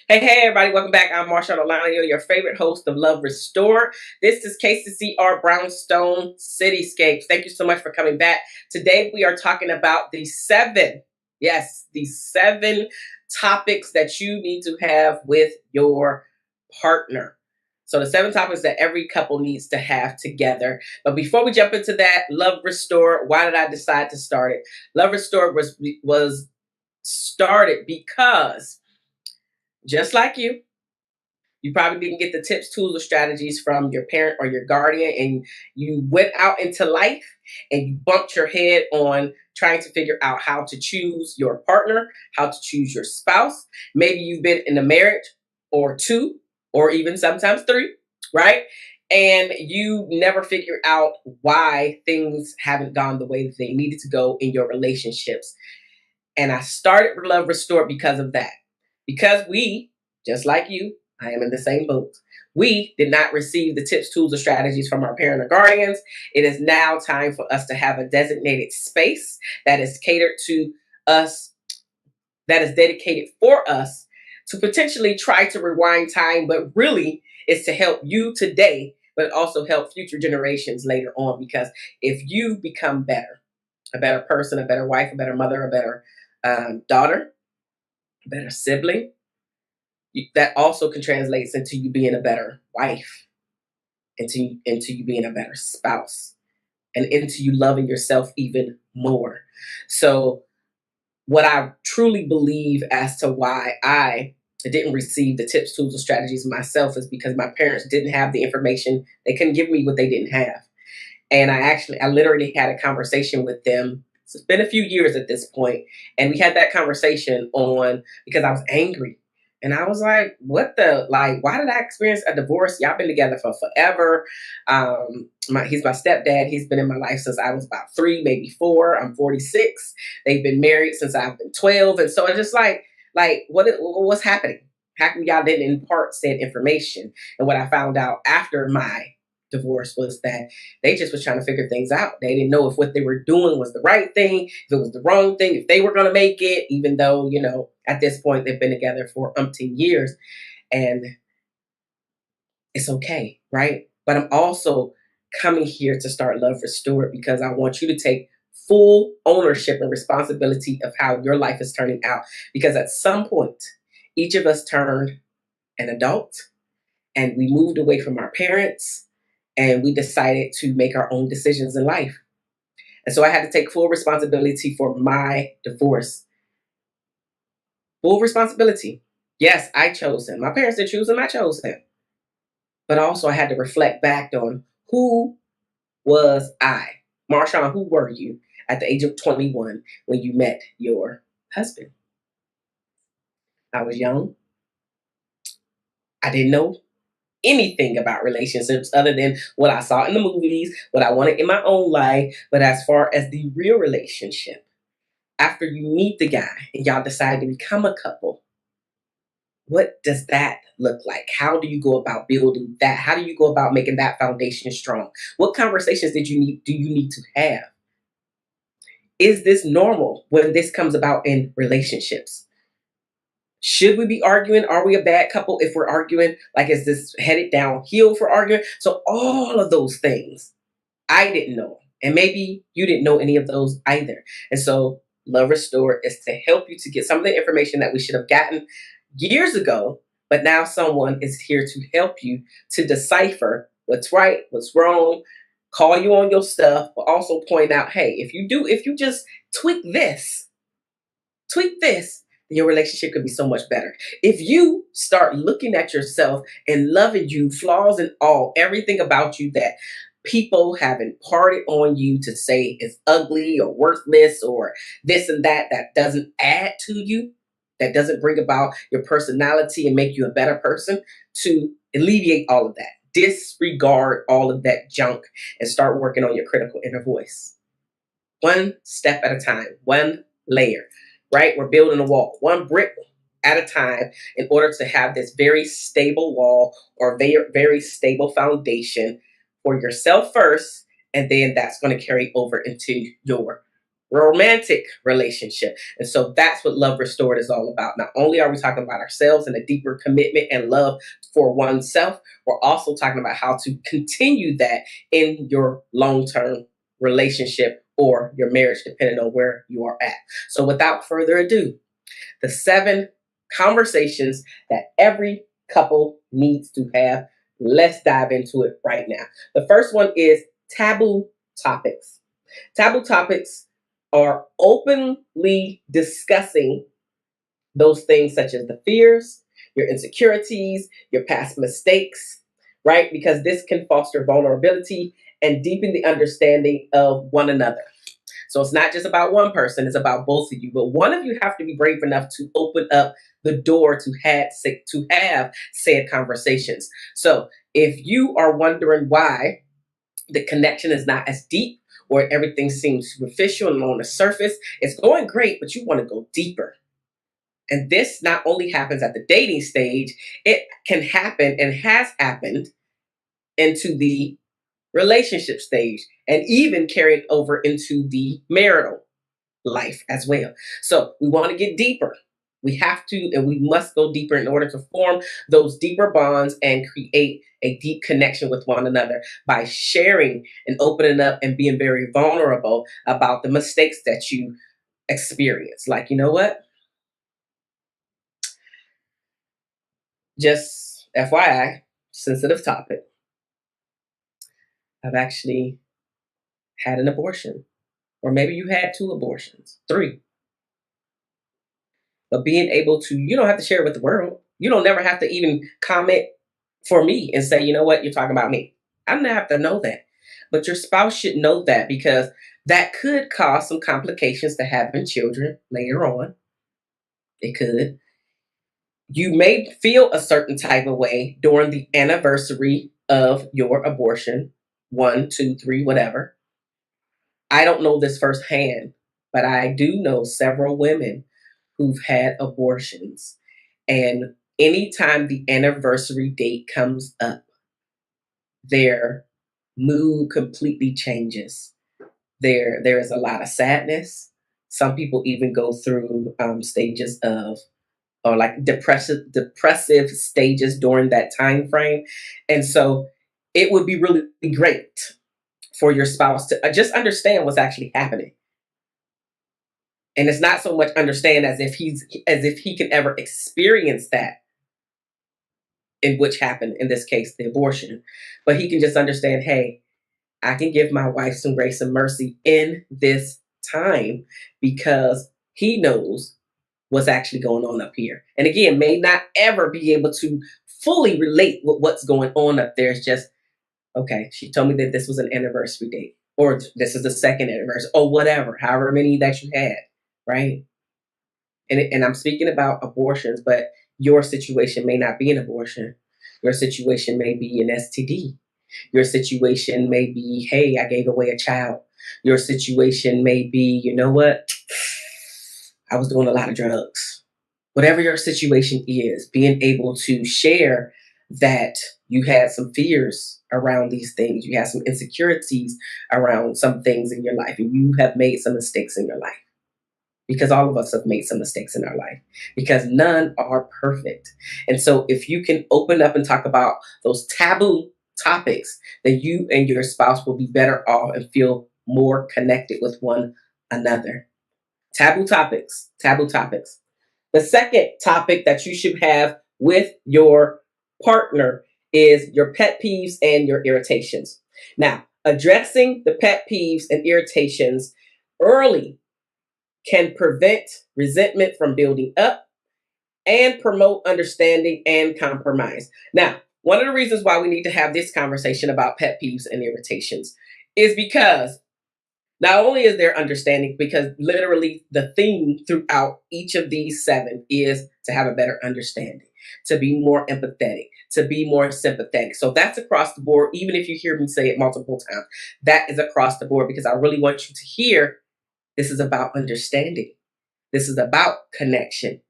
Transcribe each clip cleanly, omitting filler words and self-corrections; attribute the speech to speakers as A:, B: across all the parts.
A: Hey, everybody, welcome back. I'm Marshaun, Olaniyan, your favorite host of Love Restore. This is KCCR Brownstone Cityscapes. Thank you so much for coming back. Today, we are talking about the seven topics that you need to have with your partner. So the seven topics that every couple needs to have together. But before we jump into that, Love Restore, why did I decide to start it? Love Restore was started because just like you probably didn't get the tips, tools, or strategies from your parent or your guardian, and you went out into life and you bumped your head on trying to figure out how to choose your partner, how to choose your spouse. Maybe you've been in a marriage or two, or even sometimes three, right? And you never figured out why things haven't gone the way that they needed to go in your relationships. And I started Love Restored because of that. Because we, just like you, I am in the same boat. We did not receive the tips, tools, or strategies from our parent or guardians. It is now time for us to have a designated space that is catered to us, that is dedicated for us to potentially try to rewind time, but really is to help you today, but also help future generations later on. Because if you become better, a better person, a better wife, a better mother, a better daughter, a better sibling, that also can translate into you being a better wife, into you being a better spouse, and into you loving yourself even more. So what I truly believe as to why I didn't receive the tips, tools, or strategies myself is because my parents didn't have the information. They couldn't give me what they didn't have. And I literally had a conversation with them. It's been a few years at this point, and we had that conversation on because I was angry. And I was like, what the, like, why did I experience a divorce? Y'all been together for forever. He's my stepdad. He's been in my life since I was about 3, maybe 4. I'm 46. They've been married since I've been 12. And so it's just like, what's happening? How come y'all didn't impart said information? And what I found out after my divorce was that they just was trying to figure things out. They didn't know if what they were doing was the right thing, if it was the wrong thing, if they were going to make it, even though, at this point they've been together for umpteen years. And it's okay, right? But I'm also coming here to start Love Restored because I want you to take full ownership and responsibility of how your life is turning out. Because at some point, each of us turned an adult and we moved away from our parents and we decided to make our own decisions in life. And so I had to take full responsibility for my divorce. Full responsibility. Yes, I chose him. My parents didn't choose him, I chose him. But also I had to reflect back on who was I? Marshaun, who were you at the age of 21 when you met your husband? I was young. I didn't know anything about relationships other than what I saw in the movies, what I wanted in my own life. But as far as the real relationship, after you meet the guy and y'all decide to become a couple, what does that look like? How do you go about building that? How do you go about making that foundation strong? What conversations do you need to have? Is this normal when this comes about in relationships? Should we be arguing? Are we a bad couple if we're arguing? Like, is this headed downhill for arguing? So all of those things I didn't know. And maybe you didn't know any of those either. And so Love Restore is to help you to get some of the information that we should have gotten years ago, but now someone is here to help you to decipher what's right, what's wrong, call you on your stuff, but also point out, hey, if you just tweak this, your relationship could be so much better. If you start looking at yourself and loving you, flaws and all, everything about you that people have imparted on you to say is ugly or worthless or this and that doesn't add to you, that doesn't bring about your personality and make you a better person, to alleviate all of that. Disregard all of that junk and start working on your critical inner voice. One step at a time, one layer, right? We're building a wall, one brick at a time in order to have this very stable wall or very, very stable foundation for yourself first. And then that's going to carry over into your romantic relationship. And so that's what Love Restored is all about. Not only are we talking about ourselves and a deeper commitment and love for oneself, we're also talking about how to continue that in your long-term relationship or your marriage, depending on where you are at. So without further ado, the 7 conversations that every couple needs to have. Let's dive into it right now. The first one is taboo topics. Taboo topics are openly discussing those things such as the fears, your insecurities, your past mistakes, right? Because this can foster vulnerability and deepen the understanding of one another. So it's not just about one person, it's about both of you. But one of you have to be brave enough to open up the door to have said conversations. So if you are wondering why the connection is not as deep or everything seems superficial and on the surface, it's going great, but you want to go deeper. And this not only happens at the dating stage, it can happen and has happened into the relationship stage and even carried over into the marital life as well. So we want to get deeper. We have to and we must go deeper in order to form those deeper bonds and create a deep connection with one another by sharing and opening up and being very vulnerable about the mistakes that you experience. Like, you know what? Just FYI, sensitive topic. I've actually had an abortion. Or maybe you had 2 abortions, 3. But being able to, you don't have to share it with the world. You don't never have to even comment for me and say, you know what, you're talking about me. I don't have to know that. But your spouse should know that because that could cause some complications to having children later on. It could. You may feel a certain type of way during the anniversary of your abortion, 1, 2, 3, whatever. I don't know this firsthand, but I do know several women who've had abortions. And anytime the anniversary date comes up, their mood completely changes. There is a lot of sadness. Some people even go through stages of or like depressive stages during that time frame. And so it would be really great for your spouse to just understand what's actually happening. And it's not so much understand as if he can ever experience that in which happened, in this case, the abortion. But he can just understand, hey, I can give my wife some grace and mercy in this time because he knows what's actually going on up here. And again, may not ever be able to fully relate with what's going on up there. It's just, okay, she told me that this was an anniversary date, or this is the second anniversary, or whatever, however many that you had, right? And I'm speaking about abortions, but your situation may not be an abortion. Your situation may be an STD. Your situation may be, hey, I gave away a child. Your situation may be, you know what? I was doing a lot of drugs. Whatever your situation is, being able to share that you had some fears around these things, you had some insecurities around some things in your life, and you have made some mistakes in your life. Because all of us have made some mistakes in our life, because none are perfect. And so if you can open up and talk about those taboo topics, then you and your spouse will be better off and feel more connected with one another. Taboo topics, taboo topics. The second topic that you should have with your partner is your pet peeves and your irritations. Now, addressing the pet peeves and irritations early can prevent resentment from building up and promote understanding and compromise. Now, one of the reasons why we need to have this conversation about pet peeves and irritations is because not only is there understanding, because literally the theme throughout each of these 7 is to have a better understanding, to be more empathetic, to be more sympathetic. So that's across the board. Even if you hear me say it multiple times, that is across the board because I really want you to hear this is about understanding. This is about connection.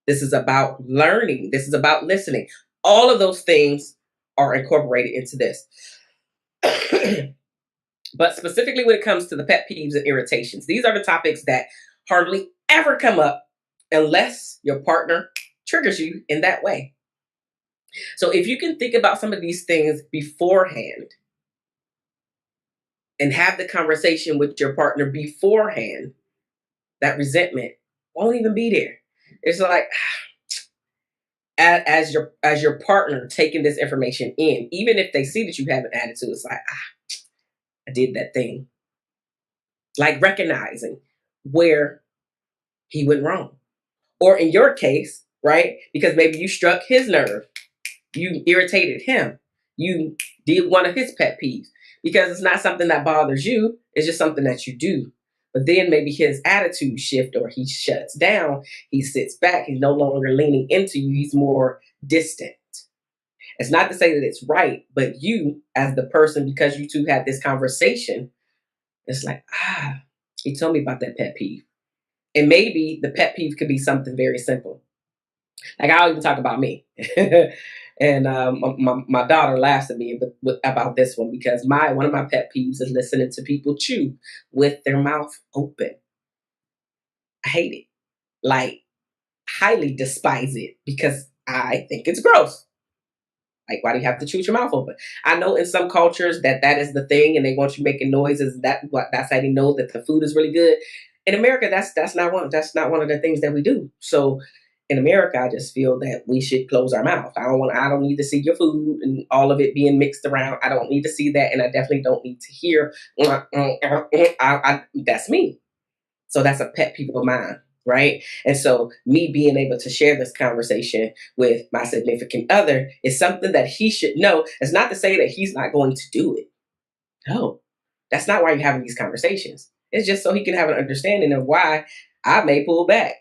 A: This is about learning. This is about listening. All of those things are incorporated into this. But specifically when it comes to the pet peeves and irritations, these are the topics that hardly ever come up unless your partner triggers you in that way. So if you can think about some of these things beforehand and have the conversation with your partner beforehand, that resentment won't even be there. It's like as your partner taking this information in, even if they see that you have an attitude, it's like, I did that thing. Like recognizing where he went wrong. Or in your case, right? Because maybe you struck his nerve, you irritated him, you did one of his pet peeves because it's not something that bothers you, it's just something that you do. But then maybe his attitude shift or he shuts down, he sits back, he's no longer leaning into you, he's more distant. It's not to say that it's right, but you as the person, because you two had this conversation, it's like, he told me about that pet peeve. And maybe the pet peeve could be something very simple. Like I'll even talk about me. And my daughter laughs at me about this one because one of my pet peeves is listening to people chew with their mouth open. I hate it. Like highly despise it because I think it's gross. Like, why do you have to chew with your mouth open? I know in some cultures that is the thing, and they want you making noises. That's how they know that the food is really good. In America, that's not one of the things that we do. So, in America, I just feel that we should close our mouth. I don't need to see your food and all of it being mixed around. I don't need to see that, and I definitely don't need to hear. That's me. So that's a pet peeve of mine, right? And so me being able to share this conversation with my significant other is something that he should know. It's not to say that he's not going to do it. No, that's not why you're having these conversations. It's just so he can have an understanding of why I may pull back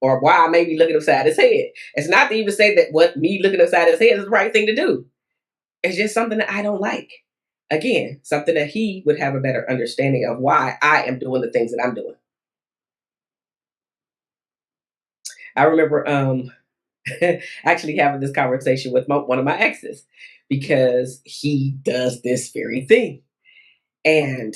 A: or why I may be looking upside his head. It's not to even say that what me looking upside his head is the right thing to do. It's just something that I don't like. Again, something that he would have a better understanding of why I am doing the things that I'm doing. I remember actually having this conversation with one of my exes because he does this very thing. And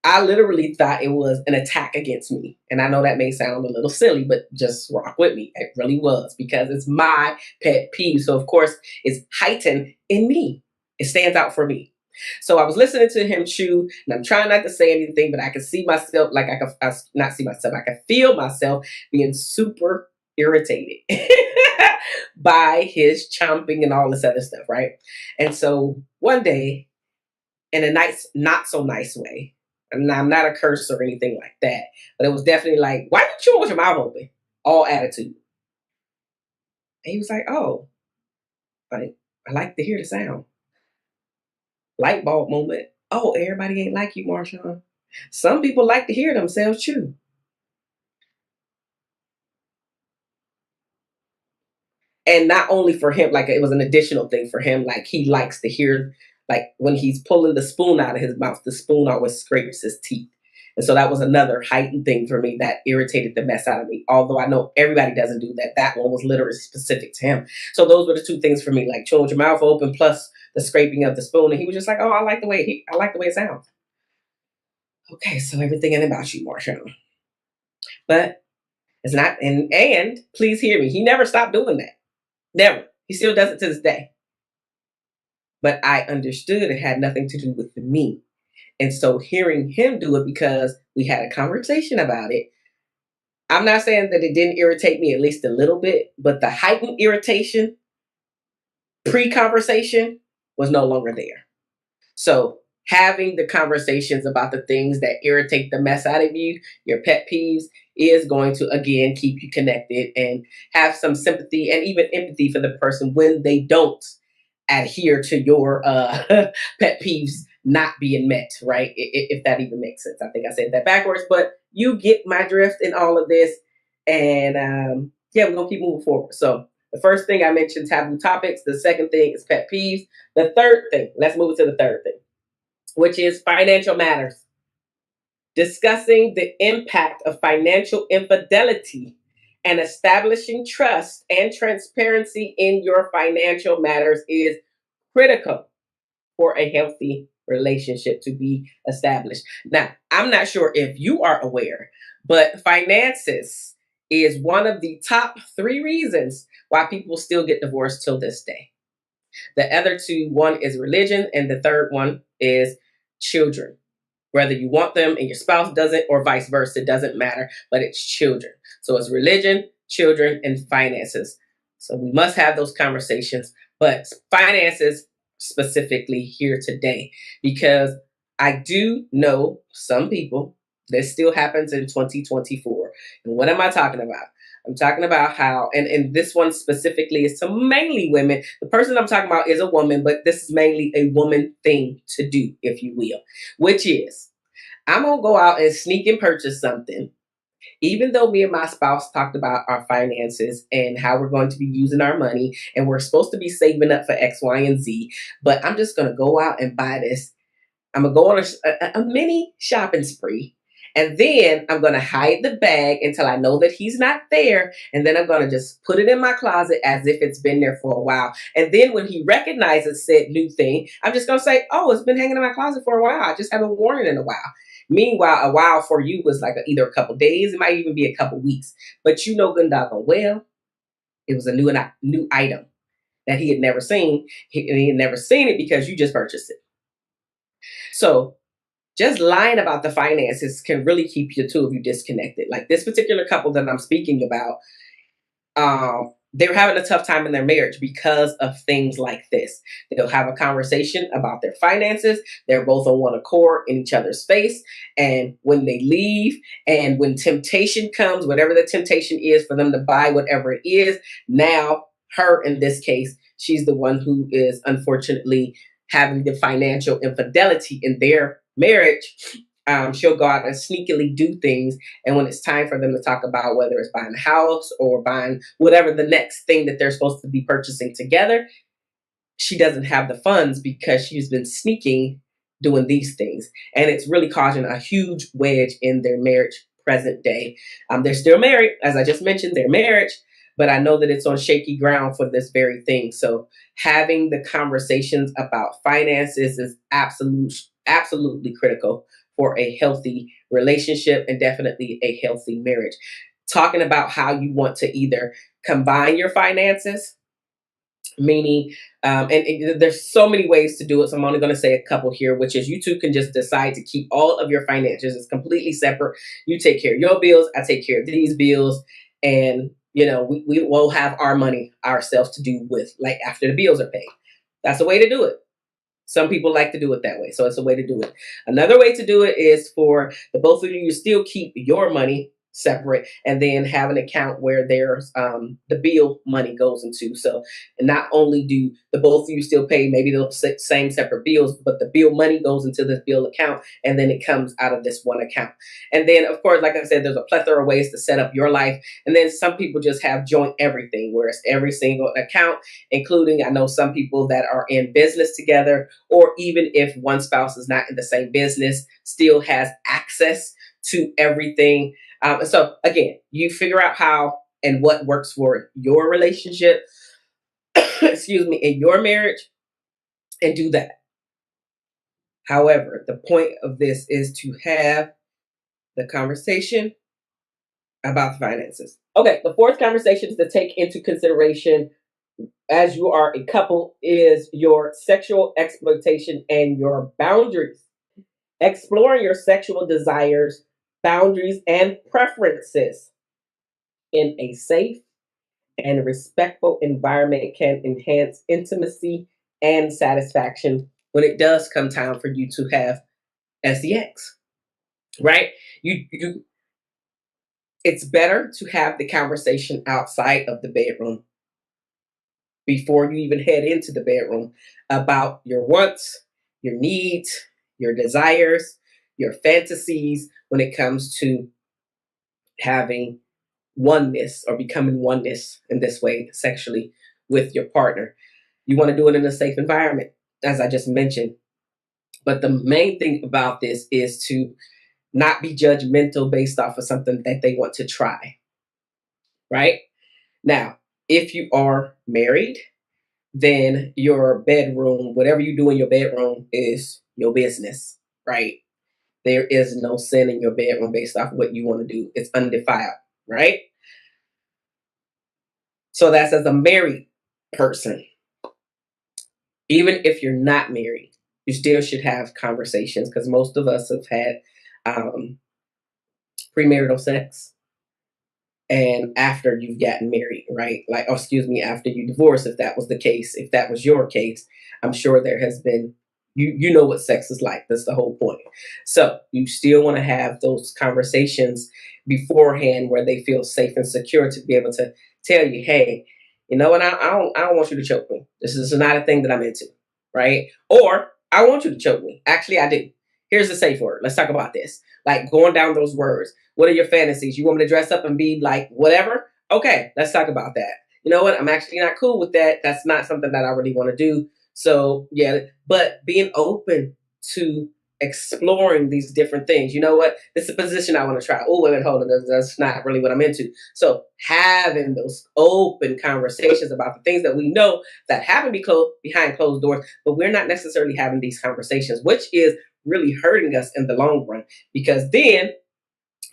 A: I literally thought it was an attack against me. And I know that may sound a little silly, but just rock with me. It really was because it's my pet peeve. So, of course, it's heightened in me. It stands out for me. So I was listening to him chew, and I'm trying not to say anything, but I can see myself, like not see myself, I can feel myself being super irritated by his chomping and all this other stuff, right? And so one day, in a nice, not so nice way, and I'm not a curse or anything like that, but it was definitely like, why you chewing with your mouth open? All attitude. And he was like, oh, like, I like to hear the sound. Light bulb moment. Oh, everybody ain't like you, Marshaun. Some people like to hear themselves chew. And not only for him, like it was an additional thing for him. Like he likes to hear, like when he's pulling the spoon out of his mouth, the spoon always scrapes his teeth. And so that was another heightened thing for me that irritated the mess out of me. Although I know everybody doesn't do that. That one was literally specific to him. So those were the two things for me, like chewing with your mouth open plus the scraping of the spoon. And he was just like, oh, I like the way it sounds. Okay, so everything in about you, Marshawn. But it's not, and please hear me. He never stopped doing that. Never. He still does it to this day. But I understood it had nothing to do with me. And so hearing him do it because we had a conversation about it, I'm not saying that it didn't irritate me at least a little bit, but the heightened irritation pre-conversation was no longer there. So having the conversations about the things that irritate the mess out of you, your pet peeves, is going to again keep you connected and have some sympathy and even empathy for the person when they don't adhere to your pet peeves not being met, right? If that even makes sense. I think I said that backwards, but you get my drift in all of this. And yeah, we're going to keep moving forward. So the first thing I mentioned, taboo topics. The second thing is pet peeves. The third thing, let's move to the third thing, which is financial matters. Discussing the impact of financial infidelity and establishing trust and transparency in your financial matters is critical for a healthy relationship to be established. Now, I'm not sure if you are aware, but finances is one of the top 3 reasons why people still get divorced till this day. The other two, one is religion, and the third one is children. Whether you want them and your spouse doesn't, or vice versa, it doesn't matter, but it's children. So it's religion, children, and finances. So we must have those conversations, but finances specifically here today, because I do know some people, this still happens in 2024. And what am I talking about? I'm talking about how, and this one specifically is to mainly women. The person I'm talking about is a woman, but this is mainly a woman thing to do, if you will, which is I'm going to go out and sneak and purchase something, even though me and my spouse talked about our finances and how we're going to be using our money and we're supposed to be saving up for X, Y, and Z. But I'm just going to go out and buy this. I'm going to go on a mini shopping spree. And then I'm going to hide the bag until I know that he's not there. And then I'm going to just put it in my closet as if it's been there for a while. And then when he recognizes said new thing, I'm just going to say, oh, it's been hanging in my closet for a while. I just haven't worn it in a while. Meanwhile, a while for you was like either a couple days. It might even be a couple weeks. But you know good and doggone well, it was a new item that he had never seen. He had never seen it because you just purchased it. So just lying about the finances can really keep the two of you disconnected. Like this particular couple that I'm speaking about, they're having a tough time in their marriage because of things like this. They'll have a conversation about their finances. They're both on one accord in each other's face. And when they leave and when temptation comes, whatever the temptation is for them to buy whatever it is, now her, in this case, she's the one who is unfortunately having the financial infidelity in their marriage. She'll go out and sneakily do things. And when it's time for them to talk about whether it's buying a house or buying whatever the next thing that they're supposed to be purchasing together, she doesn't have the funds because she's been sneaking doing these things. And it's really causing a huge wedge in their marriage present day. They're still married. As I just mentioned, their marriage, but I know that it's on shaky ground for this very thing. So having the conversations about finances is absolutely critical for a healthy relationship and definitely a healthy marriage. Talking about how you want to either combine your finances, meaning, and there's so many ways to do it. So I'm only going to say a couple here, which is you two can just decide to keep all of your finances. It's completely separate. You take care of your bills. I take care of these bills. And, you know, we will have our money ourselves to do with, like, after the bills are paid. That's a way to do it. Some people like to do it that way. So it's a way to do it. Another way to do it is for the both of you to still keep your money separate and then have an account where there's the bill money goes into. So not only do the both of you still pay maybe those same separate bills, but the bill money goes into this bill account and then it comes out of this one account. And then, of course, like I said, there's a plethora of ways to set up your life. And then some people just have joint everything, where it's every single account, including, I know some people that are in business together, or even if one spouse is not in the same business, still has access to everything. So again, you figure out how and what works for your relationship, excuse me, in your marriage, and do that. However, the point of this is to have the conversation about the finances. Okay, the fourth conversation is to take into consideration as you are a couple is your sexual exploitation and your boundaries. Exploring your sexual desires, boundaries, and preferences in a safe and respectful environment can enhance intimacy and satisfaction when it does come time for you to have sex, right? You it's better to have the conversation outside of the bedroom before you even head into the bedroom about your wants, your needs, your desires, your fantasies when it comes to having oneness or becoming oneness in this way sexually with your partner. You want to do it in a safe environment, as I just mentioned. But the main thing about this is to not be judgmental based off of something that they want to try, right? Now, if you are married, then your bedroom, whatever you do in your bedroom, is your business, right? There is no sin in your bedroom based off what you want to do. It's undefiled, right? So that's as a married person. Even if you're not married, you still should have conversations because most of us have had um, premarital sex and after you've gotten married, right? Like, oh, excuse me, after you divorce, if that was the case, if that was your case, I'm sure there has been, you know what sex is like. That's the whole point. So you still want to have those conversations beforehand where they feel safe and secure to be able to tell you, hey, you know what, I don't want you to choke me. This is not a thing that I'm into, right? Or I want you to choke me. Actually, I do. Here's the safe word. Let's talk about this. Like going down those words. What are your fantasies? You want me to dress up and be like whatever? Okay, let's talk about that. You know what? I'm actually not cool with that. That's not something that I really want to do. So, yeah, but being open to exploring these different things. You know what? This is a position I want to try. Oh, wait, hold on. That's not really what I'm into. So, having those open conversations about the things that we know that happen behind closed doors, but we're not necessarily having these conversations, which is really hurting us in the long run because then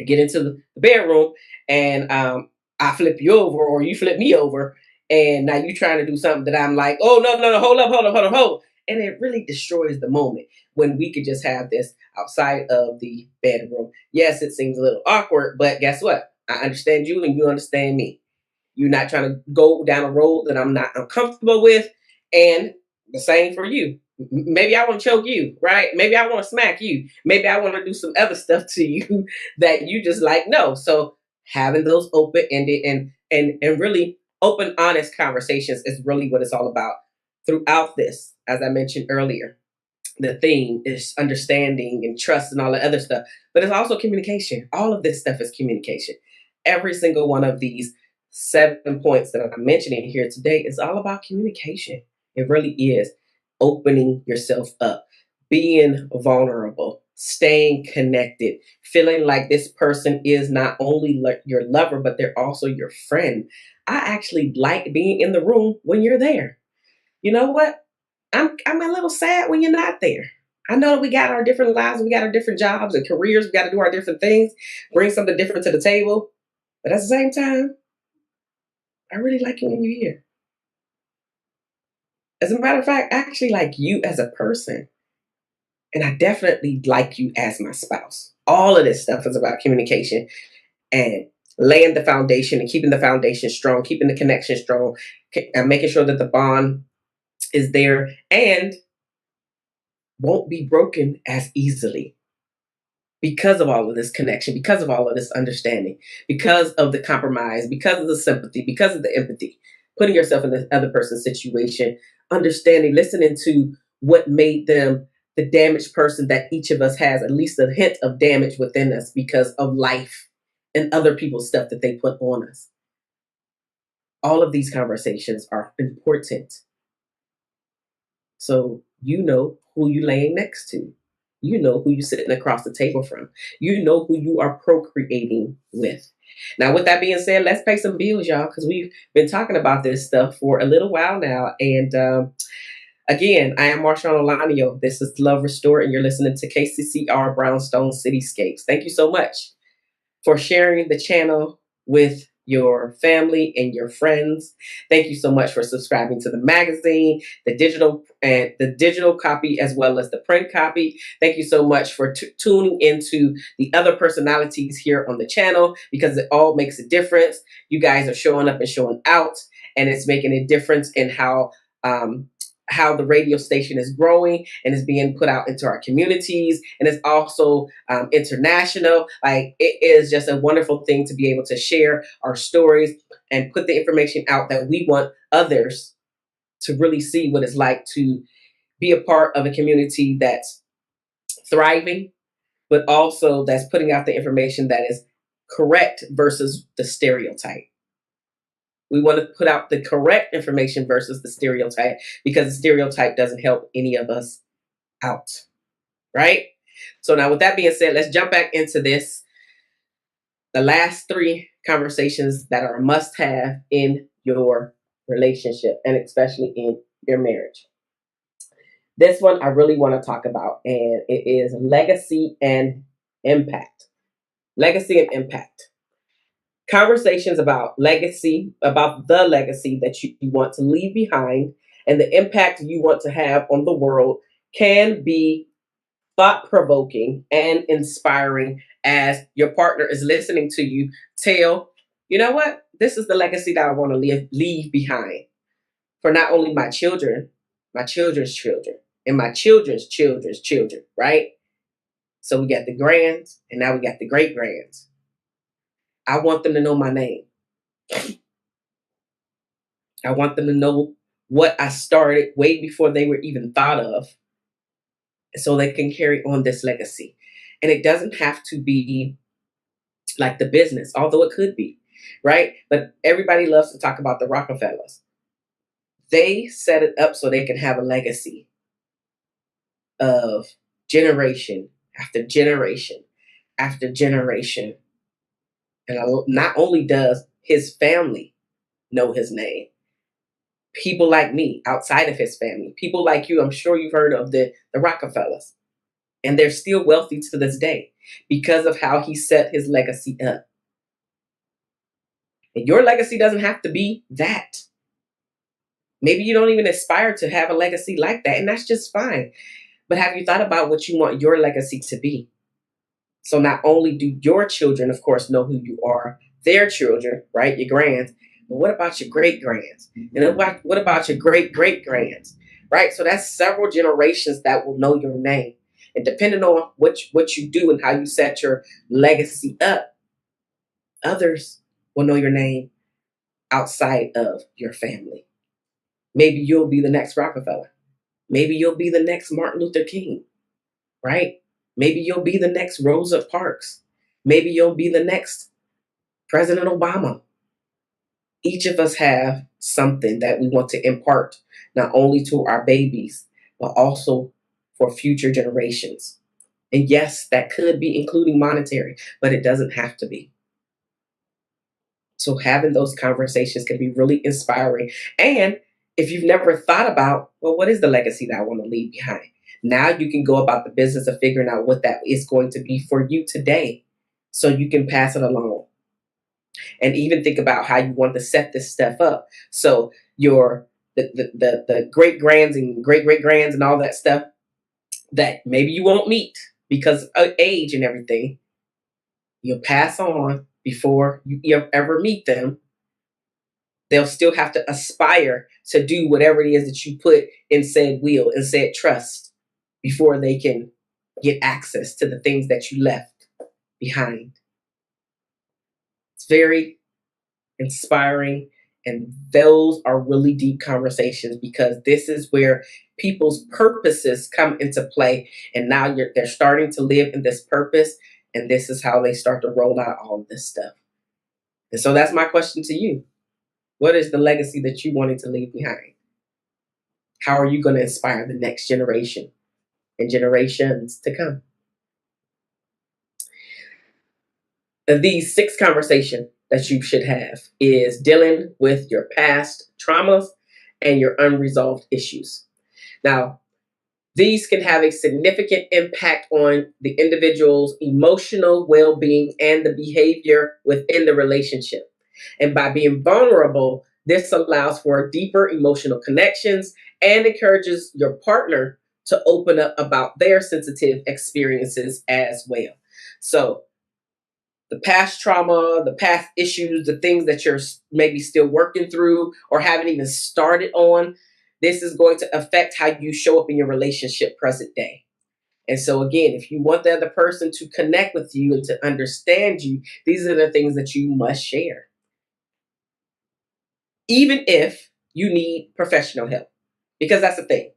A: get into the bedroom and I flip you over or you flip me over and now you trying to do something that I'm like, oh no, hold up. And it really destroys the moment when we could just have this outside of the bedroom. Yes, it seems a little awkward, but guess what? I understand you and you understand me. You're not trying to go down a road that I'm not uncomfortable with. And the same for you. Maybe I want to choke you, right? Maybe I want to smack you. Maybe I want to do some other stuff to you that you just like, no. So having those open ended and really open, honest conversations is really what it's all about throughout this, as I mentioned earlier. The theme is understanding and trust and all the other stuff, but it's also communication. All of this stuff is communication. Every single one of these 7 points that I'm mentioning here today is all about communication. It really is opening yourself up, being vulnerable, staying connected, feeling like this person is not only your lover, but they're also your friend. I actually like being in the room when you're there. You know what? I'm a little sad when you're not there. I know that we got our different lives, we got our different jobs and careers, we got to do our different things, bring something different to the table. But at the same time, I really like you when you're here. As a matter of fact, I actually like you as a person. And I definitely like you as my spouse. All of this stuff is about communication and laying the foundation and keeping the foundation strong, keeping the connection strong, and making sure that the bond is there and won't be broken as easily because of all of this connection, because of all of this understanding, because of the compromise, because of the sympathy, because of the empathy, putting yourself in the other person's situation, understanding, listening to what made them the damaged person that each of us has, at least a hint of damage within us because of life and other people's stuff that they put on us. All of these conversations are important. So you know who you laying next to. You know who you sitting across the table from. You know who you are procreating with. Now, with that being said, let's pay some bills, y'all, because we've been talking about this stuff for a little while now. And again, I am Marshaun Olaniyan. This is Love Restored, and you're listening to KCCR Brownstone Cityscapes. Thank you so much for sharing the channel with your family and your friends. Thank you so much for subscribing to the magazine, the digital copy as well as the print copy. Thank you so much for tuning into the other personalities here on the channel because it all makes a difference. You guys are showing up and showing out, and it's making a difference in how the radio station is growing and is being put out into our communities, and it's also international. Like, it is just a wonderful thing to be able to share our stories and put the information out that we want others to really see what it's like to be a part of a community that's thriving, but also that's putting out the information that is correct versus the stereotype. We want to put out the correct information versus the stereotype because the stereotype doesn't help any of us out, right? So now with that being said, let's jump back into this. The last 3 conversations that are a must have in your relationship and especially in your marriage. This one I really want to talk about, and it is legacy and impact. Legacy and impact. Conversations about legacy, about the legacy that you want to leave behind, and the impact you want to have on the world can be thought provoking and inspiring as your partner is listening to you tell, you know what? This is the legacy that I want to leave behind for not only my children, my children's children, and my children's children's children, right? So we got the grands, and now we got the great grands. I want them to know my name. I want them to know what I started way before they were even thought of, so they can carry on this legacy. And it doesn't have to be like the business, although it could be, right? But everybody loves to talk about the Rockefellers. They set it up so they can have a legacy of generation after generation after generation. And not only does his family know his name, people like me outside of his family, people like you, I'm sure you've heard of the Rockefellers. And they're still wealthy to this day because of how he set his legacy up. And your legacy doesn't have to be that. Maybe you don't even aspire to have a legacy like that, and that's just fine. But have you thought about what you want your legacy to be? So not only do your children, of course, know who you are, their children, right, your grands, but what about your great grands? And what about your great great grands, right? So that's several generations that will know your name. And depending on what you do and how you set your legacy up, others will know your name outside of your family. Maybe you'll be the next Rockefeller. Maybe you'll be the next Martin Luther King, right? Maybe you'll be the next Rosa Parks. Maybe you'll be the next President Obama. Each of us have something that we want to impart, not only to our babies, but also for future generations. And yes, that could be including monetary, but it doesn't have to be. So having those conversations can be really inspiring. And if you've never thought about, well, what is the legacy that I want to leave behind? Now you can go about the business of figuring out what that is going to be for you today, so you can pass it along. And even think about how you want to set this stuff up. So your the great grands and great great grands and all that stuff that maybe you won't meet because of age and everything, you'll pass on before you ever meet them. They'll still have to aspire to do whatever it is that you put in said will and said trust before they can get access to the things that you left behind. It's very inspiring. And those are really deep conversations, because this is where people's purposes come into play. And now they're starting to live in this purpose. And this is how they start to roll out all of this stuff. And so that's my question to you. What is the legacy that you wanted to leave behind? How are you going to inspire the next generation and generations to come? These 6 conversations that you should have is dealing with your past traumas and your unresolved issues. Now, these can have a significant impact on the individual's emotional well-being and the behavior within the relationship. And by being vulnerable, this allows for deeper emotional connections and encourages your partner to open up about their sensitive experiences as well. So the past trauma, the past issues, the things that you're maybe still working through or haven't even started on, this is going to affect how you show up in your relationship present day. And so again, if you want the other person to connect with you and to understand you, these are the things that you must share. Even if you need professional help, because that's the thing.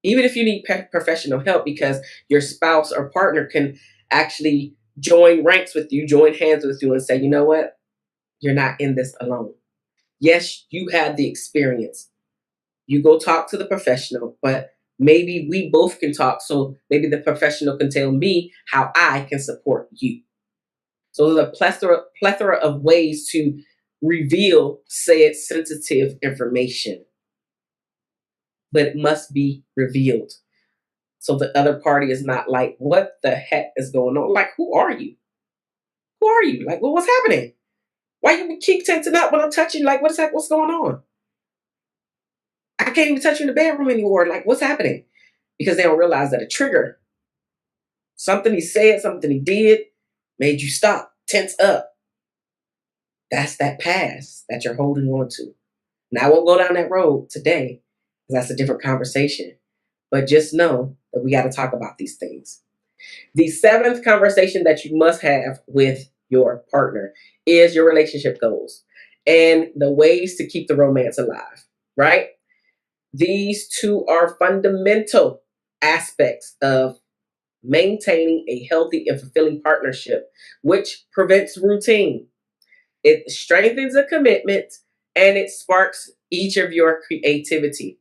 A: Even if you need professional help, because your spouse or partner can actually join ranks with you, join hands with you and say, you know what? You're not in this alone. Yes, you had the experience. You go talk to the professional, but maybe we both can talk. So maybe the professional can tell me how I can support you. So there's a plethora of ways to reveal said sensitive information. but it must be revealed. So the other party is not like, what the heck is going on? Like, who are you? Who are you? Like, well, what's happening? Why you keep tensing up when I'm touching? Like, what's going on? I can't even touch you in the bedroom anymore. Like, what's happening? Because they don't realize that a trigger, something he said, something he did, made you stop, tense up. That's that past that you're holding on to. Now, I won't go down that road today because that's a different conversation. But just know that we got to talk about these things. The seventh conversation that you must have with your partner is your relationship goals and the ways to keep the romance alive, right? These two are fundamental aspects of maintaining a healthy and fulfilling partnership, which prevents routine. It strengthens a commitment and it sparks each of your creativity.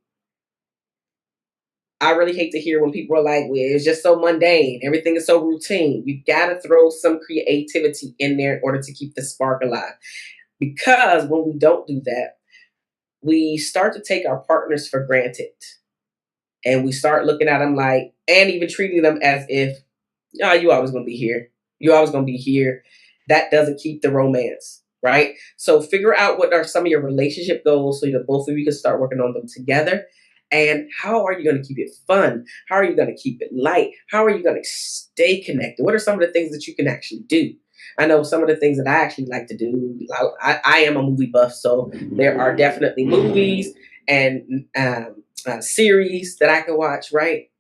A: I really hate to hear when people are like, well, it's just so mundane. Everything is so routine. You got to throw some creativity in there in order to keep the spark alive. Because when we don't do that, we start to take our partners for granted. And we start looking at them like, and even treating them as if, oh, you always going to be here. You always going to be here. That doesn't keep the romance, right? So figure out what are some of your relationship goals so that both of you can start working on them together. And how are you going to keep it fun? How are you going to keep it light? How are you going to stay connected? What are some of the things that you can actually do? I know some of the things that I actually like to do. I am a movie buff, so there are definitely movies and series that I can watch, right?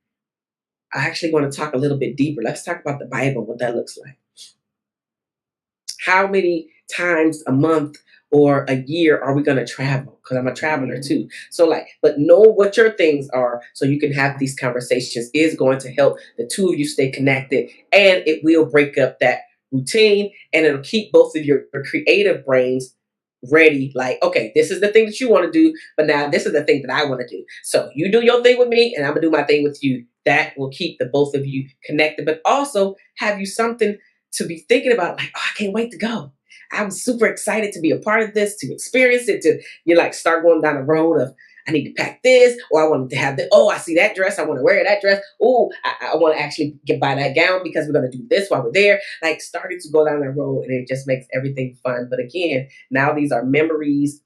A: I actually want to talk a little bit deeper. Let's talk about the Bible, what that looks like. How many times a month or a year are we going to travel? Because I'm a traveler too. So but know what your things are so you can have these conversations is going to help the two of you stay connected, and it will break up that routine, and it'll keep both of your creative brains ready. Like, okay, this is the thing that you want to do, but now this is the thing that I want to do. So you do your thing with me and I'm gonna do my thing with you. That will keep the both of you connected, but also have you something to be thinking about, like, oh, I can't wait to go. I'm super excited to be a part of this, to experience it, to start going down the road of I need to pack this, or I want to have the, oh, I see that dress, I want to wear that dress. Oh, I want to actually buy that gown because we're going to do this while we're there. Like, starting to go down that road, and it just makes everything fun. But again, now these are memories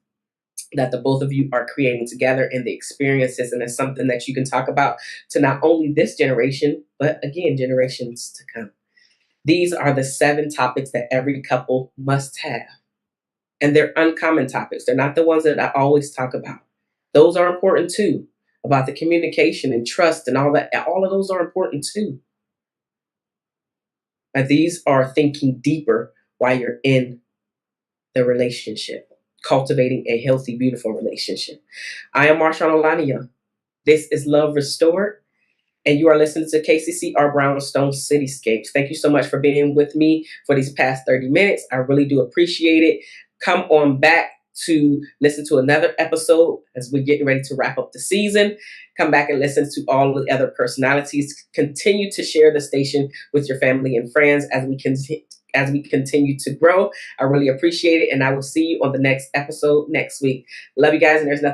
A: that the both of you are creating together in the experiences, and it's something that you can talk about to not only this generation, but again, generations to come. These are the 7 topics that every couple must have. And they're uncommon topics. They're not the ones that I always talk about. Those are important too, about the communication and trust and all that. All of those are important too. But these are thinking deeper while you're in the relationship, cultivating a healthy, beautiful relationship. I am Marshaun Olaniyan. This is Love Restored, and you are listening to KCCR Brownstone Cityscapes. Thank you so much for being with me for these past 30 minutes. I really do appreciate it. Come on back to listen to another episode as we're getting ready to wrap up the season. Come back and listen to all the other personalities. Continue to share the station with your family and friends as we continue to grow. I really appreciate it, and I will see you on the next episode next week. Love you guys, and there's nothing